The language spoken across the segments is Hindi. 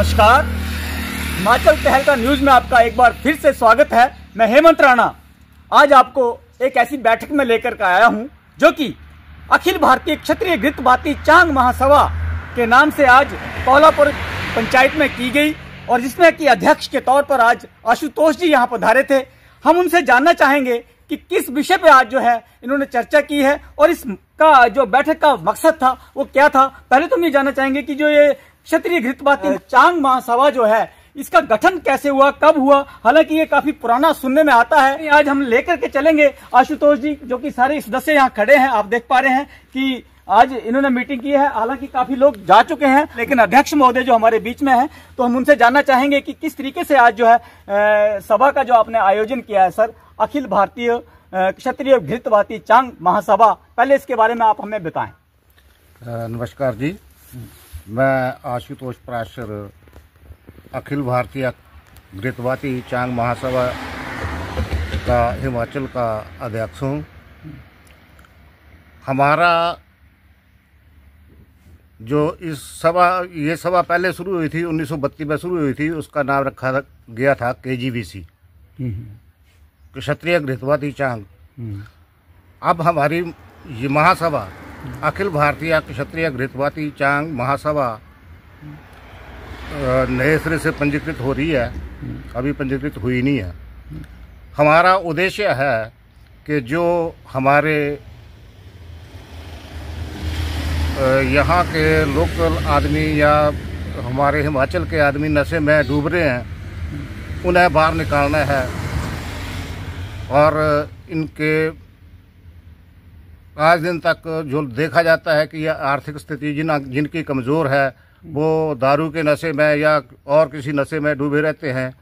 नमस्कार, हिमाचल तहलका न्यूज में आपका एक बार फिर से स्वागत है। मैं हेमंत राणा आज आपको एक ऐसी बैठक में लेकर के आया हूं जो कि अखिल भारतीय क्षत्रिय घृतबाती चांग महासभा के नाम से आज कौलापुर पंचायत में की गई और जिसमें कि अध्यक्ष के तौर पर आज आशुतोष जी यहां पधारे थे। हम उनसे जानना चाहेंगे कि किस विषय पे आज जो है इन्होंने चर्चा की है और इसका जो बैठक का मकसद था वो क्या था। पहले तो हम ये जानना चाहेंगे कि जो ये क्षत्रिय घृतबाती चांग महासभा जो है इसका गठन कैसे हुआ, कब हुआ। हालांकि ये काफी पुराना सुनने में आता है। आज हम लेकर के चलेंगे आशुतोष जी, जो कि सारे सदस्य यहाँ खड़े हैं। आप देख पा रहे हैं कि आज इन्होंने मीटिंग की है। हालांकि काफी लोग जा चुके हैं, लेकिन अध्यक्ष महोदय जो हमारे बीच में है, तो हम उनसे जानना चाहेंगे कि किस तरीके से आज जो है सभा का जो आपने आयोजन किया है सर, अखिल भारतीय क्षत्रिय घृतबाती चांग महासभा। पहले इसके बारे में आप हमें बताएं। नमस्कार जी, मैं आशुतोष पराशर अखिल भारतीय घृतबाती चांग महासभा का हिमाचल का अध्यक्ष हूँ। हमारा जो ये सभा पहले शुरू हुई थी 1932 में शुरू हुई थी, उसका नाम रखा गया था KGBC, क्षत्रिय घृतबाती चांग। अब हमारी ये महासभा अखिल भारतीय क्षत्रिय घृतबाती चांग महासभा नए सिरे से पंजीकृत हो रही है, अभी पंजीकृत हुई नहीं है। हमारा उद्देश्य है कि जो हमारे यहाँ के लोकल आदमी या हमारे हिमाचल के आदमी नशे में डूब रहे हैं, उन्हें बाहर निकालना है और इनके आज दिन तक जो देखा जाता है कि यह आर्थिक स्थिति जिनकी कमज़ोर है वो दारू के नशे में या और किसी नशे में डूबे रहते हैं।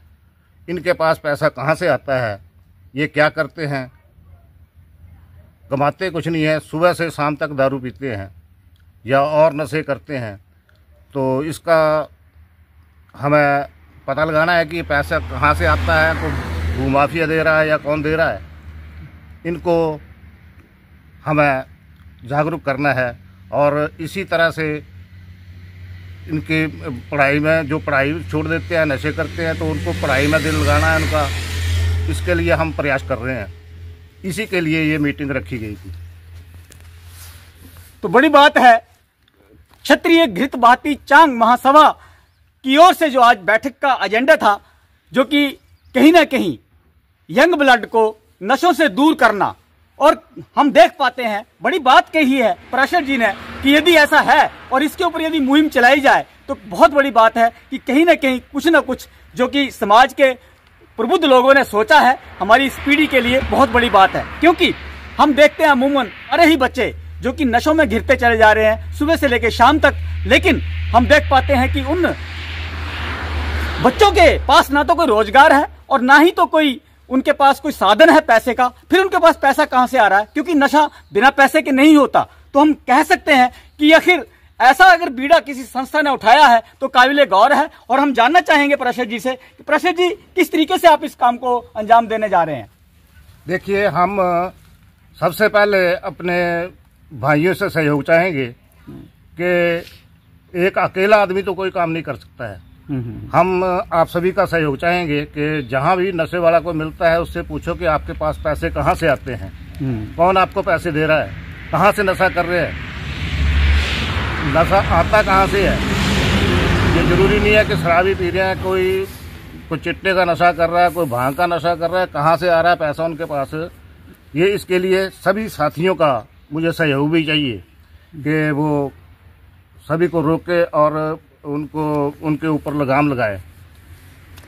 इनके पास पैसा कहाँ से आता है, ये क्या करते हैं, कमाते कुछ नहीं है, सुबह से शाम तक दारू पीते हैं या और नशे करते हैं। तो इसका हमें पता लगाना है कि ये पैसा कहाँ से आता है, तो भूमाफिया दे रहा है या कौन दे रहा है। इनको हमें जागरूक करना है और इसी तरह से इनकी पढ़ाई में जो पढ़ाई छोड़ देते हैं, नशे करते हैं, तो उनको पढ़ाई में दिल लगाना है उनका। इसके लिए हम प्रयास कर रहे हैं, इसी के लिए ये मीटिंग रखी गई थी। तो बड़ी बात है, क्षत्रिय घृतबाती चांग महासभा की ओर से जो आज बैठक का एजेंडा था, जो कि कहीं ना कहीं यंग ब्लड को नशों से दूर करना। और हम देख पाते हैं, बड़ी बात कही है पराशर जी ने कि यदि ऐसा है और इसके ऊपर यदि मुहिम चलाई जाए तो बहुत बड़ी बात है कि कहीं ना कहीं कुछ ना कुछ जो कि समाज के प्रबुद्ध लोगों ने सोचा है हमारी इस पीढ़ी के लिए बहुत बड़ी बात है। क्योंकि हम देखते हैं अमूमन अरे ही बच्चे जो कि नशों में घिरते चले जा रहे हैं सुबह से लेकर शाम तक, लेकिन हम देख पाते हैं कि उन बच्चों के पास ना तो कोई रोजगार है और ना ही तो कोई उनके पास कोई साधन है पैसे का। फिर उनके पास पैसा कहां से आ रहा है, क्योंकि नशा बिना पैसे के नहीं होता। तो हम कह सकते हैं कि आखिर ऐसा अगर बीड़ा किसी संस्था ने उठाया है तो काबिले गौर है। और हम जानना चाहेंगे पराशर जी से कि पराशर जी किस तरीके से आप इस काम को अंजाम देने जा रहे हैं। देखिए, हम सबसे पहले अपने भाइयों से सहयोग चाहेंगे कि एक अकेला आदमी तो कोई काम नहीं कर सकता है। हम आप सभी का सहयोग चाहेंगे कि जहाँ भी नशे वाला को मिलता है उससे पूछो कि आपके पास पैसे कहाँ से आते हैं, कौन आपको पैसे दे रहा है, कहाँ से नशा कर रहे हैं, नशा आता कहाँ से है। ये जरूरी नहीं है कि शराबी पी रहे हैं, कोई चिट्टे का नशा कर रहा है, कोई भांग का नशा कर रहा है, कहाँ से आ रहा है पैसा उनके पास। ये इसके लिए सभी साथियों का मुझे सहयोग भी चाहिए कि वो सभी को रोके और उनको उनके ऊपर लगाम लगाए।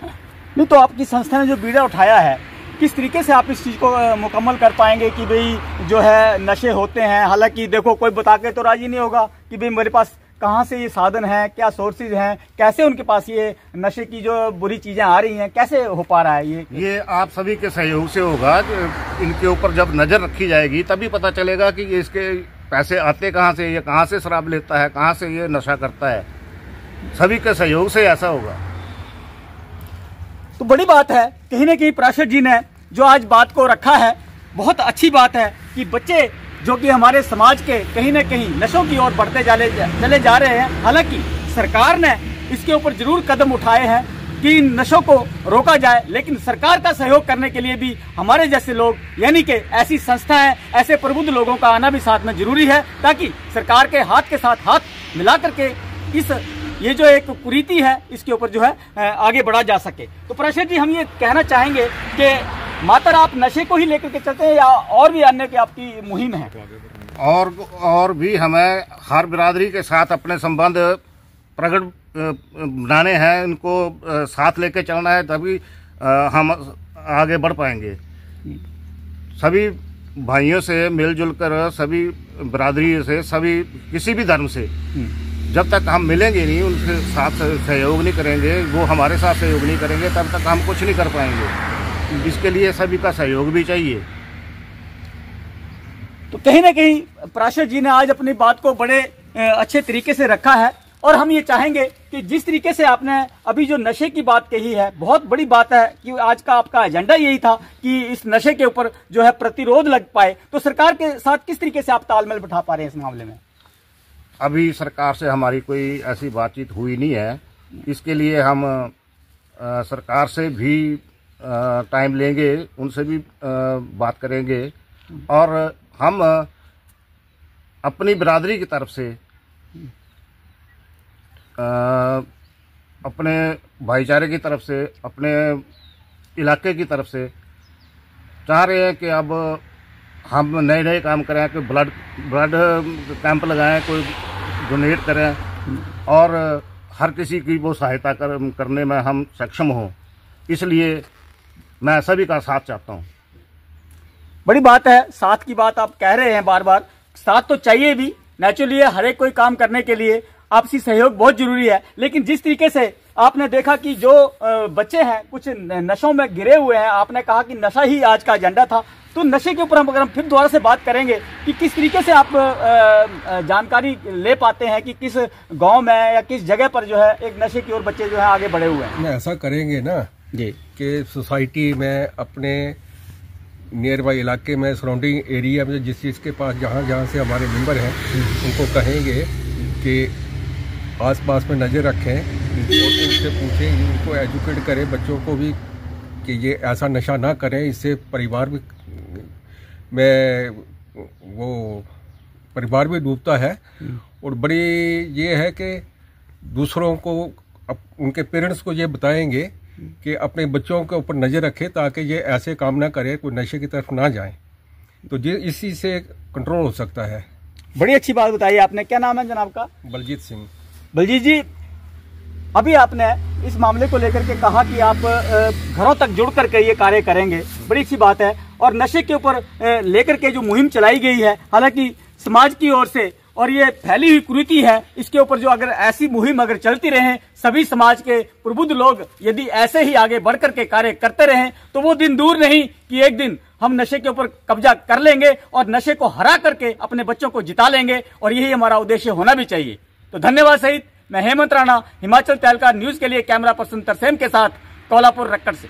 नहीं तो आपकी संस्था ने जो बीड़ा उठाया है, किस तरीके से आप इस चीज़ को मुकम्मल कर पाएंगे कि भाई जो है नशे होते हैं। हालांकि देखो, कोई बता के तो राजी नहीं होगा कि भाई मेरे पास कहाँ से ये साधन है, क्या सोर्सेज हैं, कैसे उनके पास ये नशे की जो बुरी चीज़ें आ रही हैं, कैसे हो पा रहा है ये आप सभी के सहयोग से होगा। इनके ऊपर जब नज़र रखी जाएगी तभी पता चलेगा कि ये इसके पैसे आते कहाँ से, ये कहाँ से शराब लेता है, कहाँ से ये नशा करता है। सभी के सहयोग से ऐसा होगा। तो बड़ी बात है, कहीं ना कहीं पराशर जी ने जो आज बात को रखा है, बहुत अच्छी बात है कि बच्चे जो कि हमारे समाज के कहीं ना कहीं नशों की ओर बढ़ते चले जा रहे हैं। हालांकि सरकार ने इसके ऊपर जरूर कदम उठाए हैं कि इन नशों को रोका जाए, लेकिन सरकार का सहयोग करने के लिए भी हमारे जैसे लोग यानी कि ऐसी संस्थाएं, ऐसे प्रबुद्ध लोगों का आना भी साथ में जरूरी है, ताकि सरकार के हाथ के साथ हाथ मिला करके इस ये जो एक कुरीति है इसके ऊपर जो है आगे बढ़ा जा सके। तो पराशर जी, हम ये कहना चाहेंगे कि मात्र आप नशे को ही लेकर के चलते हैं या और भी अन्य की आपकी मुहिम है? और भी हमें हर बिरादरी के साथ अपने संबंध प्रकट बनाने हैं, इनको साथ लेके चलना है, तभी हम आगे बढ़ पाएंगे। सभी भाइयों से मिलजुल कर, सभी बिरादरी से, सभी किसी भी धर्म से जब तक हम मिलेंगे नहीं, उनके साथ सहयोग नहीं करेंगे, वो हमारे साथ सहयोग नहीं करेंगे, तब तक हम कुछ नहीं कर पाएंगे। इसके लिए सभी का सहयोग भी चाहिए। तो कहीं ना कहीं पराशर जी ने आज अपनी बात को बड़े अच्छे तरीके से रखा है, और हम ये चाहेंगे कि जिस तरीके से आपने अभी जो नशे की बात कही है, बहुत बड़ी बात है कि आज का आपका एजेंडा यही था कि इस नशे के ऊपर जो है प्रतिरोध लग पाए। तो सरकार के साथ किस तरीके से आप तालमेल बिठा पा रहे हैं इस मामले में? अभी सरकार से हमारी कोई ऐसी बातचीत हुई नहीं है। इसके लिए हम सरकार से भी टाइम लेंगे, उनसे भी बात करेंगे, और हम अपनी बिरादरी की तरफ से, अपने भाईचारे की तरफ से, अपने इलाके की तरफ से चाह रहे हैं कि अब हम नए नए काम करें, कोई ब्लड कैंप लगाएं, कोई डोनेट करें, और हर किसी की वो सहायता करने में हम सक्षम हों। इसलिए मैं सभी का साथ चाहता हूँ। बड़ी बात है, साथ की बात आप कह रहे हैं बार बार, साथ तो चाहिए भी, नेचुरली हर एक कोई काम करने के लिए आपसी सहयोग बहुत जरूरी है। लेकिन जिस तरीके से आपने देखा कि जो बच्चे हैं कुछ नशों में गिरे हुए हैं, आपने कहा कि नशा ही आज का एजेंडा था, तो नशे के ऊपर हम फिर दोबारा से बात करेंगे कि किस तरीके से आप जानकारी ले पाते हैं कि किस गांव में या किस जगह पर जो है एक नशे की ओर बच्चे जो है आगे बढ़े हुए हैं। ऐसा करेंगे ना जी कि सोसाइटी में, अपने नियर बाई इलाके में, सराउंडिंग एरिया में जिस चीज़ के पास जहाँ से हमारे मेंबर हैं, उनको कहेंगे कि आसपास में नज़र रखें और उनसे पूछें, उनको एजुकेट करें बच्चों को भी कि ये ऐसा नशा ना करें, इससे परिवार भी डूबता है। और बड़ी ये है कि दूसरों को, उनके पेरेंट्स को ये बताएंगे कि अपने बच्चों के ऊपर नज़र रखें ताकि ये ऐसे काम ना करें, कोई नशे की तरफ ना जाएं, तो ये इसी से कंट्रोल हो सकता है। बड़ी अच्छी बात बताई आपने। क्या नाम है जनाब का? बलजीत सिंह। बलजीत जी, अभी आपने इस मामले को लेकर के कहा कि आप घरों तक जुड़ करके ये कार्य करेंगे, बड़ी अच्छी बात है। और नशे के ऊपर लेकर के जो मुहिम चलाई गई है, हालांकि समाज की ओर से, और ये फैली हुई कुरीति है, इसके ऊपर जो अगर ऐसी मुहिम अगर चलती रहे, सभी समाज के प्रबुद्ध लोग यदि ऐसे ही आगे बढ़ करके कार्य करते रहें, तो वो दिन दूर नहीं कि एक दिन हम नशे के ऊपर कब्जा कर लेंगे और नशे को हरा करके अपने बच्चों को जिता लेंगे, और यही हमारा उद्देश्य होना भी चाहिए। तो धन्यवाद सहित मैं हेमंत राणा, हिमाचल तहलका न्यूज के लिए कैमरा पर्सन तरसेम के साथ कोल्हापुर रक्कड़ से।